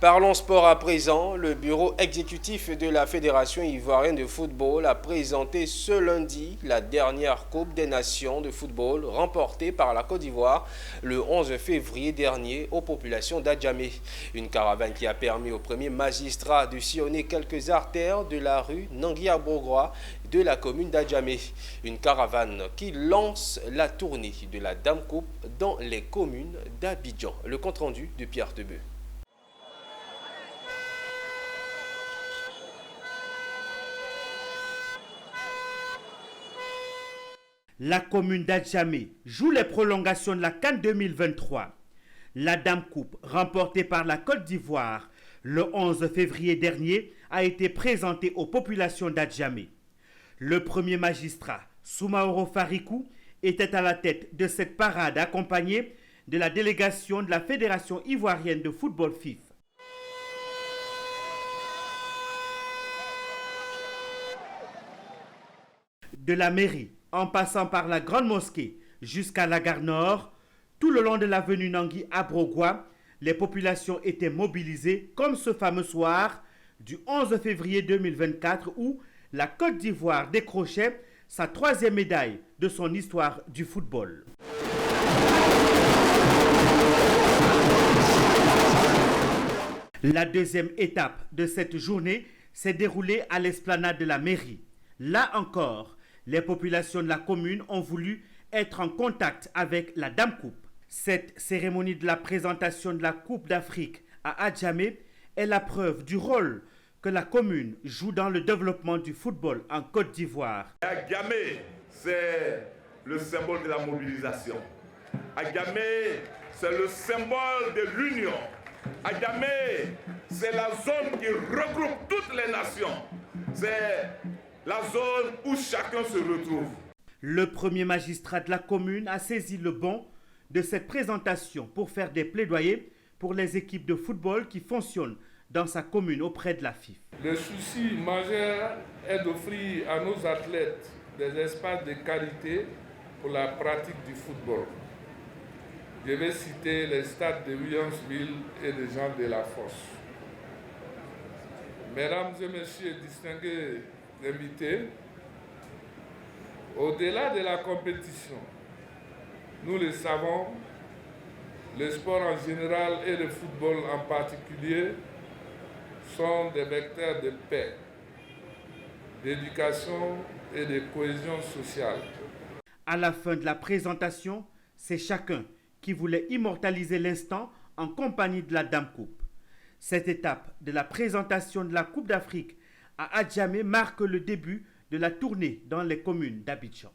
Parlons sport à présent. Le bureau exécutif de la Fédération ivoirienne de football a présenté ce lundi la dernière Coupe des Nations de football remportée par la Côte d'Ivoire le 11 février dernier aux populations d'Adjamé. Une caravane qui a permis au premier magistrat de sillonner quelques artères de la rue Nangui-Abourgois de la commune d'Adjamé. Une caravane qui lance la tournée de la Dame Coupe dans les communes d'Abidjan. Le compte-rendu de Pierre Tebeu. La commune d'Adjamé joue les prolongations de la CAN 2023. La Dame Coupe, remportée par la Côte d'Ivoire le 11 février dernier, a été présentée aux populations d'Adjamé. Le premier magistrat, Soumaoro Farikou, était à la tête de cette parade accompagné de la délégation de la Fédération ivoirienne de football FIF. De la mairie, en passant par la Grande Mosquée jusqu'à la gare Nord, tout le long de l'avenue Nangui-Abourgois, les populations étaient mobilisées comme ce fameux soir du 11 février 2024 où la Côte d'Ivoire décrochait sa troisième médaille de son histoire du football. La deuxième étape de cette journée s'est déroulée à l'esplanade de la mairie. Là encore, les populations de la commune ont voulu être en contact avec la Dame Coupe. Cette cérémonie de la présentation de la Coupe d'Afrique à Adjamé est la preuve du rôle que la commune joue dans le développement du football en Côte d'Ivoire. Adjamé, c'est le symbole de la mobilisation. Adjamé, c'est le symbole de l'union. Adjamé, c'est la zone qui regroupe toutes les nations. C'est la zone où chacun se retrouve. Le premier magistrat de la commune a saisi le bon de cette présentation pour faire des plaidoyers pour les équipes de football qui fonctionnent dans sa commune auprès de la FIF. Le souci majeur est d'offrir à nos athlètes des espaces de qualité pour la pratique du football. Je vais citer les stades de Williamsville et de Jean de la Fosse. Mesdames et messieurs distingués invités, au-delà de la compétition, nous le savons, le sport en général et le football en particulier sont des vecteurs de paix, d'éducation et de cohésion sociale. À la fin de la présentation, c'est chacun qui voulait immortaliser l'instant en compagnie de la Dame Coupe. Cette étape de la présentation de la Coupe d'Afrique à Adjamé marque le début de la tournée dans les communes d'Abidjan.